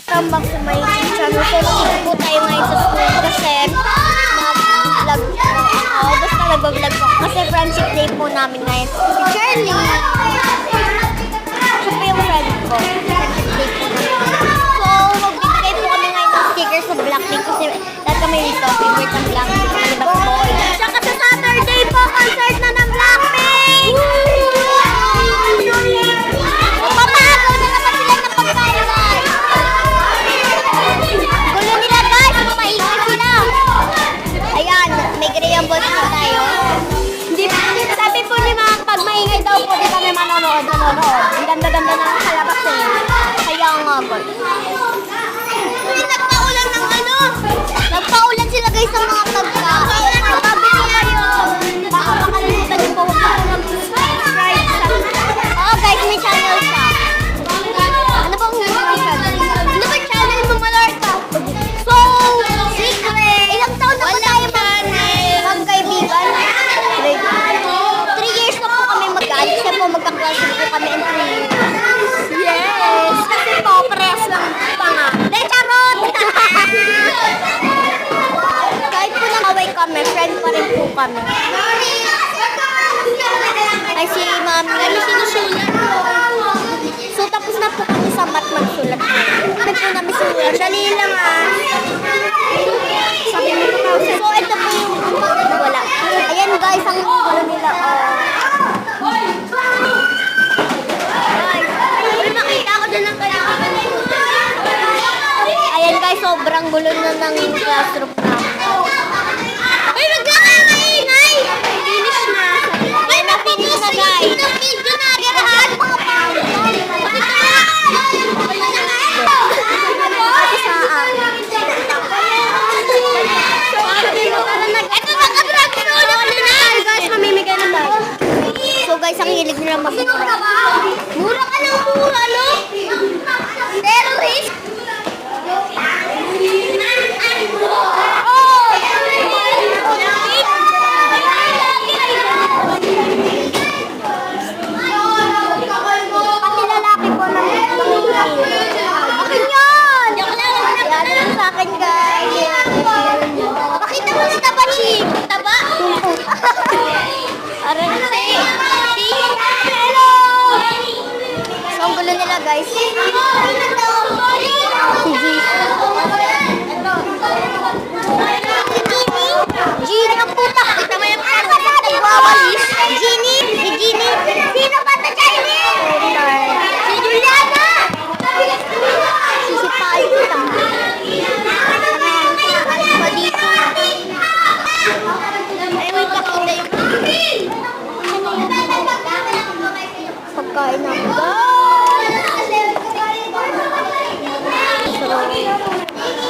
Welcome back to my YouTube channel. So, nandito po tayo ngayon sa school kasi nag-vlog po ako. Basta nag-vlog po kasi friendship day po namin ngayon. Si Shirley! Siya po yung friend ko. Friendship day po namin. So, magbibigay po kami ngayon ng stickers sa Blackpink kasi lahat kami dito, favorite ng Blackpink. Ano ba si Boy? Tsaka sa Saturday po, concert na ng Blackpink! Pamahaw na naman sila ng pagkain, guys! Gulo nila, guys! Maingay sila! Ayan, may graham balls po tayo. Sabi po ni Ma'am, pag maingay daw po, di kami manonood. Ang ganda-ganda ng kalabas eh. Kaya nga po. Nagpaulan ng ano? Nagpaulan sila guys sa mga pagkain. Sabi ko kayo, baka makalimutan niyo po huwag po mag-subscribe sa... Oo guys, may channel siya. Ano bang channel? Ano bang channel mo, Malarta? So, secret! Ilang taon na po tayo magkaibigan? 3 years na po kami mag-aano. Kasi po magka-class po kami in 3 years. Yes! Kasi po, press lang pa nga. De, charot! Kahit po nakaway kami, friend pa rin po kami. Ay, si Mami. Ano sinusulat? So, tapos na po kami sa mat magsulat. Ano po namin sulat? Dali lang ah. Sabi mo po kasi. So, ito po yung wala. Ayan guys, ang wala nila. Uy, makita ko din ang kanya. Ayan guys, sobrang gulo na ng classroom namin. Uy, wag na kayo maingay! Finish na. Uy, na-finish na guys. Video na, girahan. Ate Saa. Ito nakadrag na guys, mamimigay na tayo. So guys, ang hilig nila mag-mura. Mura ka lang mura, no? Terrorist! Pati lalaki po na akin yan! Yan sa akin guys. Pakita mo si Taba Ching. Taba? Aray, hello! So, ang gulo nila guys. Si Gini ang puta. Kita mo yung nagwawalis. Gini. Si Gini. Sino ba ito, Gini? Si Juliana. Si Palita. Pa dito. Ay, may pakita yung pagkain namin.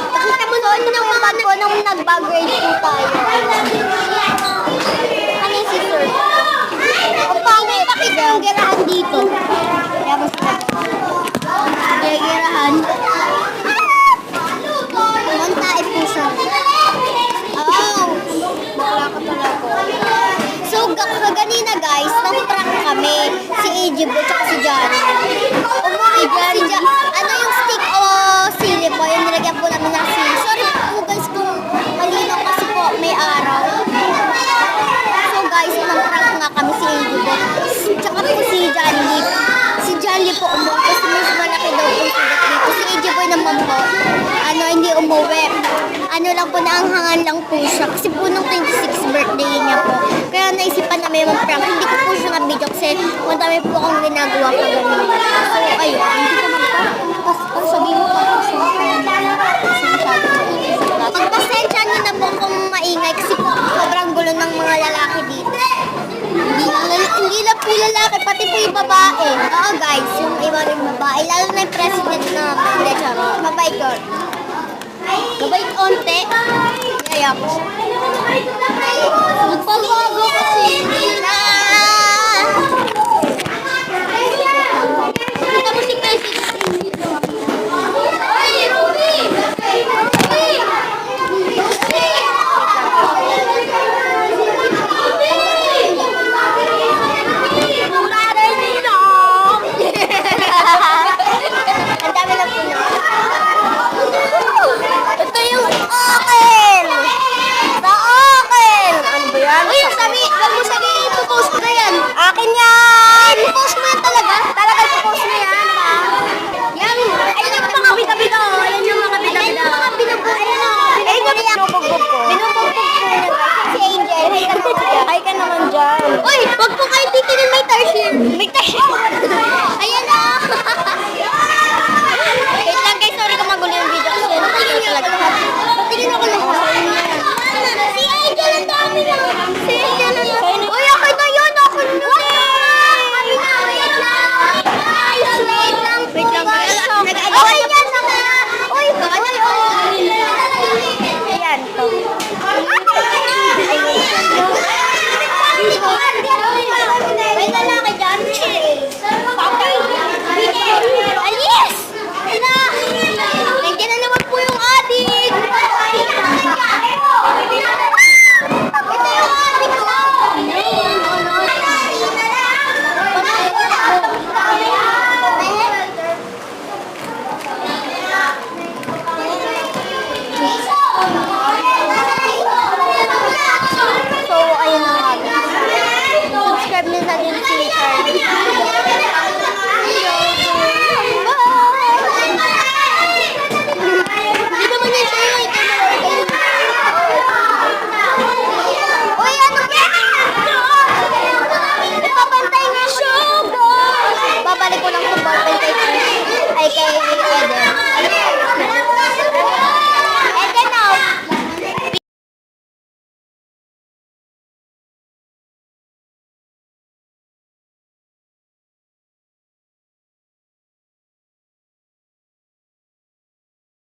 Nakita mo doon yung bag ko nung nag-bag grade po tayo. Ano yung scissor? Ang pangit. Pakita yung girahan dito. Kaya basta. Girahan. Mantae po siya. Oh! Bakla ka pala ko. So, kaganina guys, nang-prank kami. Si AJ po, tsaka si Johnny. Umuwi po si Johnny. Ano yung stick o sili po? Yung nilagyan po namin ng sili. Sorry po guys kung malinaw kasi po may araw. So guys, nang-prank nga kami si AJ po. Tsaka po si Johnny. Si Johnny po umuwi kasi mas malaki daw po sulat dito. Si AJ po naman po, hindi umuwi. Ano lang po, naanghangan lang po siya. Kasi po nung 26th birthday niya po. Kaya naisipan namin mag-prank. Hindi ko po siya na-video kasi madami po akong ginagawa pa ganun. So, ayun. Hindi ko mag-prank. Tapos sabihin mo pa po siya. Pagpasensya niyo na po kung maingay kasi po sobrang gulo ng mga lalaki dito. Hindi lang po lalaki, pati po yung babae. Oo guys, yung iba rin babae. Lalo na yung president namin. Hindi, charot. Babay ko. Gabay konti. Kaya po siya. Magpagago kasi. Kita mo si Casey. Ay, Ruby! Ang dami na po. Uy, wag po kayo titingin may tarsier. May tarsier.